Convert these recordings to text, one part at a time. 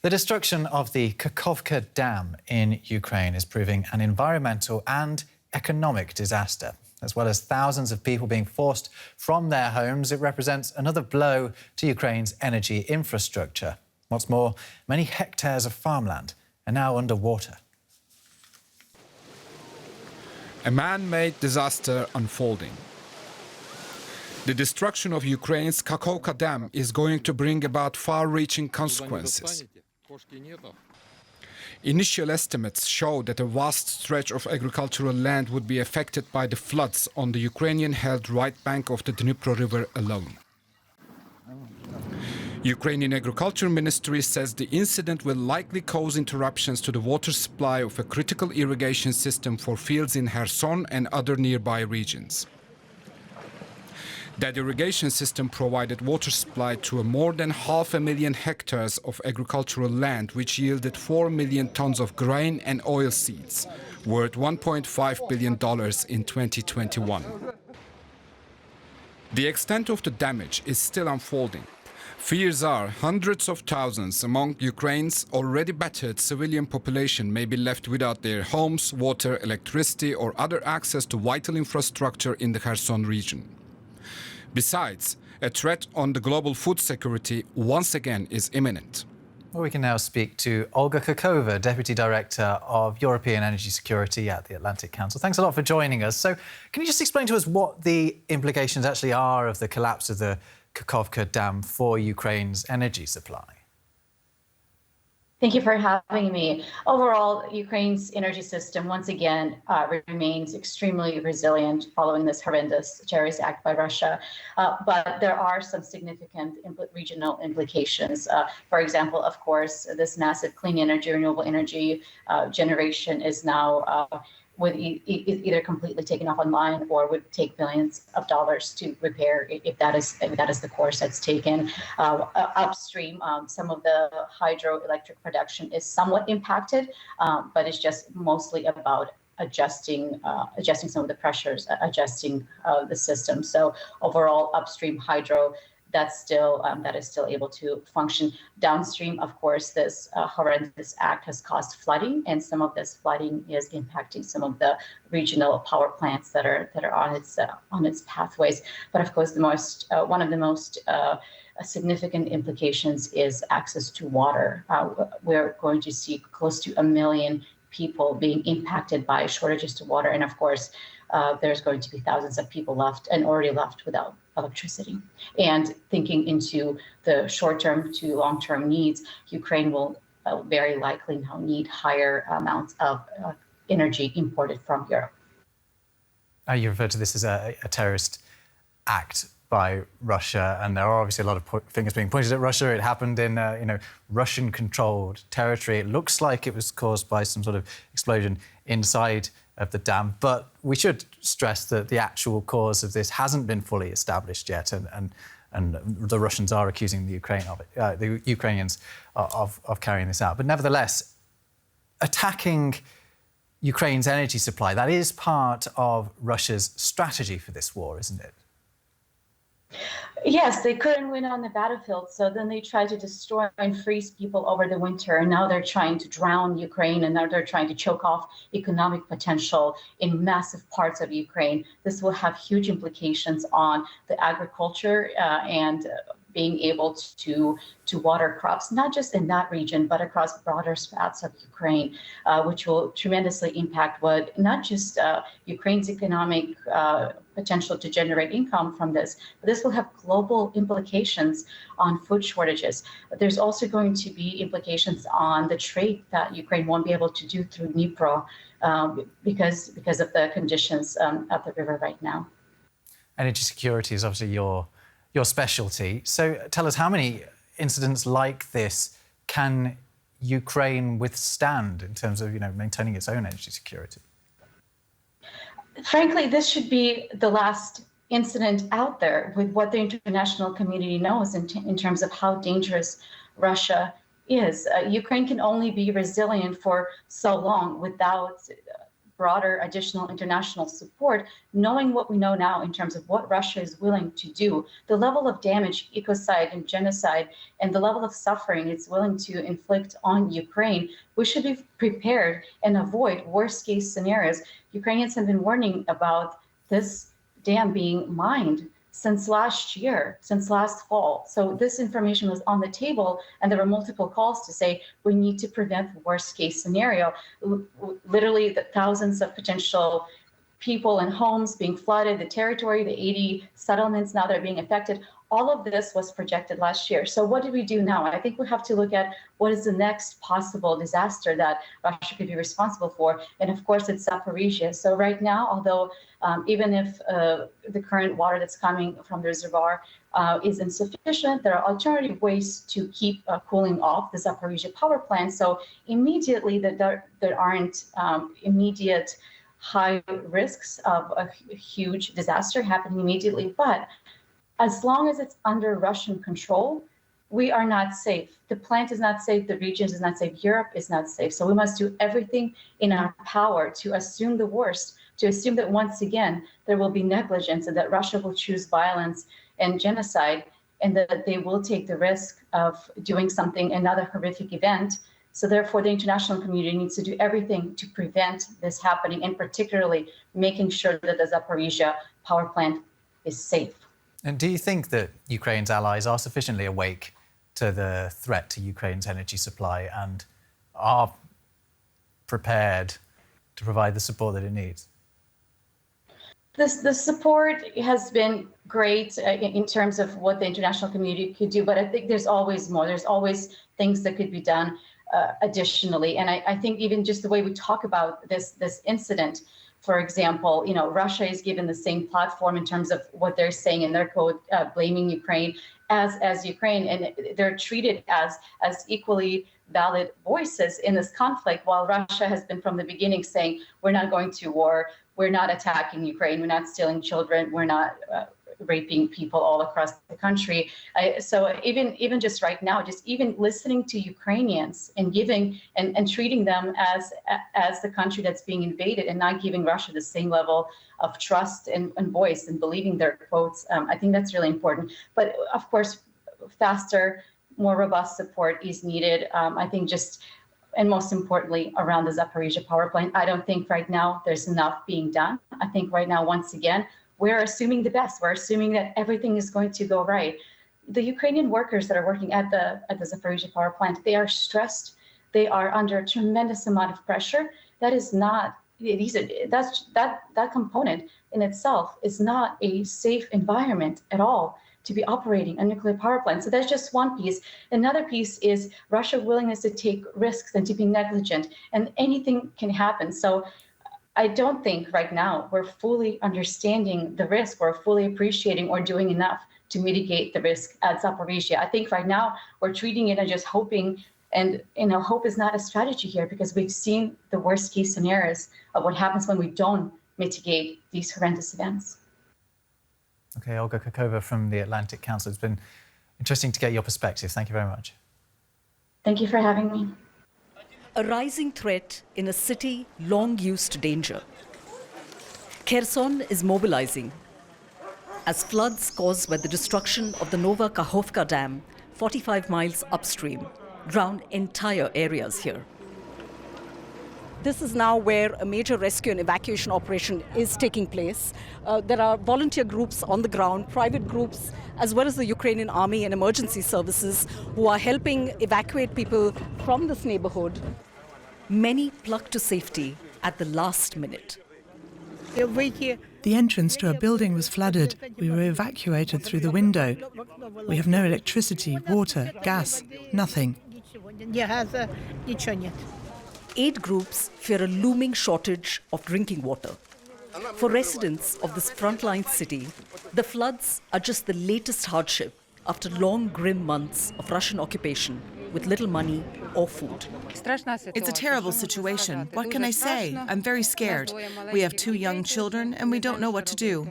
The destruction of the Kakhovka dam in Ukraine is proving an environmental and economic disaster. As well as thousands of people being forced from their homes, it represents another blow to Ukraine's energy infrastructure. What's more, many hectares of farmland are now underwater. A man-made disaster unfolding. The destruction of Ukraine's Kakhovka dam is going to bring about far-reaching consequences. Initial estimates show that a vast stretch of agricultural land would be affected by the floods on the Ukrainian-held right bank of the Dnipro River alone. Ukrainian Agriculture Ministry says the incident will likely cause interruptions to the water supply of a critical irrigation system for fields in Kherson and other nearby regions. That irrigation system provided water supply to more than 500,000 hectares of agricultural land, which yielded 4 million tons of grain and oilseeds, worth $1.5 billion in 2021. The extent of the damage is still unfolding. Fears are hundreds of thousands among Ukraine's already battered civilian population may be left without their homes, water, electricity, or other access to vital infrastructure in the Kherson region. Besides, a threat on the global food security once again is imminent. Well, we can now speak to Olga Khakova, Deputy Director of European Energy Security at the Atlantic Council. Thanks a lot for joining us. So can you just explain to us what the implications actually are of the collapse of the Kakhovka dam for Ukraine's energy supply? Thank you for having me. Overall, Ukraine's energy system once again remains extremely resilient following this horrendous terrorist act by Russia. But there are some significant regional implications. For example, of course, this massive clean energy, renewable energy generation is now would either completely taken off online or would take billions of dollars to repair if that is the course that's taken. Upstream, some of the hydroelectric production is somewhat impacted, but it's just mostly about adjusting some of the pressures, adjusting the system. So overall, upstream hydro, that is still able to function. Downstream, of course, this horrendous act has caused flooding, and some of this flooding is impacting some of the regional power plants that are on its pathways. But of course, one of the most significant implications is access to water. We're going to see close to 1 million people being impacted by shortages to water, and of course, there's going to be thousands of people already left without electricity. And thinking into the short-term to long-term needs, Ukraine will very likely now need higher amounts of energy imported from Europe. You referred to this as a terrorist act by Russia, and there are obviously a lot of fingers being pointed at Russia. It happened in Russian-controlled territory. It looks like it was caused by some sort of explosion inside of the dam, but we should stress that the actual cause of this hasn't been fully established yet, and the Russians are accusing the Ukrainians of carrying this out. But nevertheless, attacking Ukraine's energy supply, that is part of Russia's strategy for this war, isn't it? Yes, they couldn't win on the battlefield, so then they tried to destroy and freeze people over the winter, and now they're trying to drown Ukraine, and now they're trying to choke off economic potential in massive parts of Ukraine. This will have huge implications on the agriculture and being able to water crops, not just in that region, but across broader swaths of Ukraine, which will tremendously impact not just Ukraine's economic potential to generate income from this, but this will have global implications on food shortages. There's also going to be implications on the trade that Ukraine won't be able to do through Dnipro because of the conditions of the river right now. Energy security is obviously your specialty. So tell us, how many incidents like this can Ukraine withstand in terms of maintaining its own energy security? Frankly, this should be the last incident out there with what the international community knows in terms of how dangerous Russia is. Ukraine can only be resilient for so long without broader additional international support, knowing what we know now in terms of what Russia is willing to do, the level of damage, ecocide and genocide, and the level of suffering it's willing to inflict on Ukraine, we should be prepared and avoid worst case scenarios. Ukrainians have been warning about this dam being mined since last year, since last fall. So this information was on the table, and there were multiple calls to say we need to prevent the worst case scenario. Literally the thousands of potential people and homes being flooded, the territory, the 80 settlements now that are being affected. All of this was projected last year. So what do we do now? I think we have to look at what is the next possible disaster that Russia could be responsible for. And of course, it's Zaporizhia. So right now, although even if the current water that's coming from the reservoir is insufficient, there are alternative ways to keep cooling off the Zaporizhia power plant. So immediately there aren't immediate high risks of a huge disaster happening immediately. But as long as it's under Russian control, we are not safe. The plant is not safe, the region is not safe, Europe is not safe. So we must do everything in our power to assume the worst, to assume that once again, there will be negligence and that Russia will choose violence and genocide, and that they will take the risk of doing something, another horrific event. So therefore, the international community needs to do everything to prevent this happening, and particularly making sure that the Zaporizhia power plant is safe. And do you think that Ukraine's allies are sufficiently awake to the threat to Ukraine's energy supply and are prepared to provide the support that it needs? The support has been great in terms of what the international community could do, but I think there's always more. There's always things that could be done additionally. And I think even just the way we talk about this incident, for example, Russia is given the same platform in terms of what they're saying in their code, blaming Ukraine as Ukraine, and they're treated as equally valid voices in this conflict, while Russia has been from the beginning saying, we're not going to war, we're not attacking Ukraine, we're not stealing children, we're not raping people all across the country. So even just right now, just even listening to Ukrainians and giving and treating them as the country that's being invaded, and not giving Russia the same level of trust and voice and believing their quotes, I think that's really important. But of course, faster, more robust support is needed. I think and most importantly, around the Zaporizhia power plant, I don't think right now there's enough being done. I think right now, once again, we're assuming the best. We're assuming that everything is going to go right. The Ukrainian workers that are working at the Zaporizhia power plant, they are stressed. They are under a tremendous amount of pressure. That is not, that component in itself is not a safe environment at all to be operating a nuclear power plant. So that's just one piece. Another piece is Russia's willingness to take risks and to be negligent, and anything can happen. So I don't think right now we're fully understanding the risk or fully appreciating or doing enough to mitigate the risk at Zaporizhia. I think right now we're treating it and just hoping, and hope is not a strategy here, because we've seen the worst case scenarios of what happens when we don't mitigate these horrendous events. Okay, Olga Khakova from the Atlantic Council. It's been interesting to get your perspective. Thank you very much. Thank you for having me. A rising threat in a city long used to danger. Kherson is mobilizing as floods caused by the destruction of the Nova Kakhovka Dam, 45 miles upstream, drown entire areas here. This is now where a major rescue and evacuation operation is taking place. There are volunteer groups on the ground, private groups, as well as the Ukrainian army and emergency services who are helping evacuate people from this neighborhood. Many plucked to safety at the last minute. The entrance to a building was flooded. We were evacuated through the window. We have no electricity, water, gas, nothing. Aid groups fear a looming shortage of drinking water. For residents of this frontline city, the floods are just the latest hardship after long, grim months of Russian occupation with little money or food. It's a terrible situation. What can I say? I'm very scared. We have 2 young children and we don't know what to do.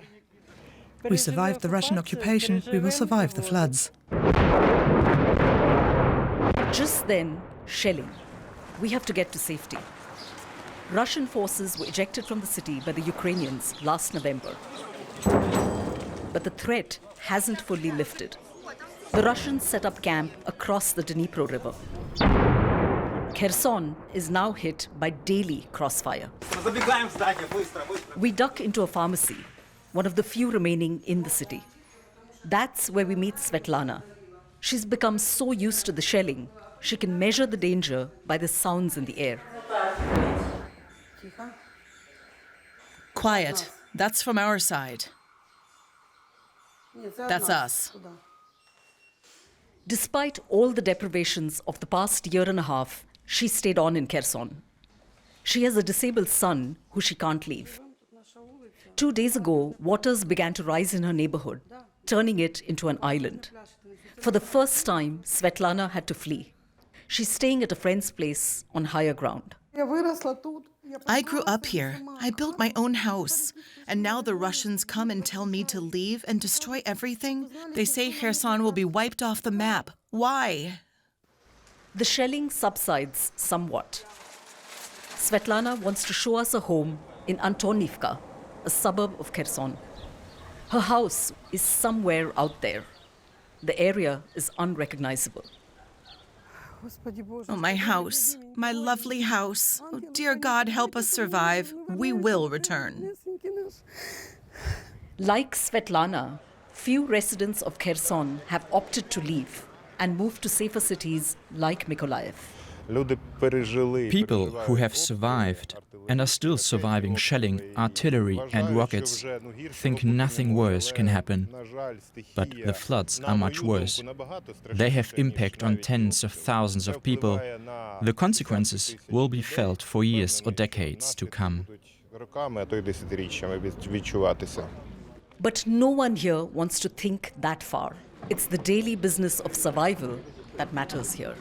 We survived the Russian occupation. We will survive the floods. Just then, shelling. We have to get to safety. Russian forces were ejected from the city by the Ukrainians last November. But the threat hasn't fully lifted. The Russians set up camp across the Dnipro River. Kherson is now hit by daily crossfire. We duck into a pharmacy, one of the few remaining in the city. That's where we meet Svetlana. She's become so used to the shelling, she can measure the danger by the sounds in the air. Quiet. That's from our side. That's us. Despite all the deprivations of the past year and a half, she stayed on in Kherson. She has a disabled son who she can't leave. 2 days ago, waters began to rise in her neighborhood, turning it into an island. For the first time, Svetlana had to flee. She's staying at a friend's place on higher ground. I grew up here. I built my own house. And now the Russians come and tell me to leave and destroy everything? They say Kherson will be wiped off the map. Why? The shelling subsides somewhat. Svetlana wants to show us a home in Antonivka, a suburb of Kherson. Her house is somewhere out there. The area is unrecognizable. Oh, my house. My lovely house. Oh, dear God, help us survive. We will return. Like Svetlana, few residents of Kherson have opted to leave and move to safer cities like Mykolaiv. People who have survived and are still surviving shelling, artillery and rockets think nothing worse can happen. But the floods are much worse. They have impact on tens of thousands of people. The consequences will be felt for years or decades to come. But no one here wants to think that far. It's the daily business of survival that matters here.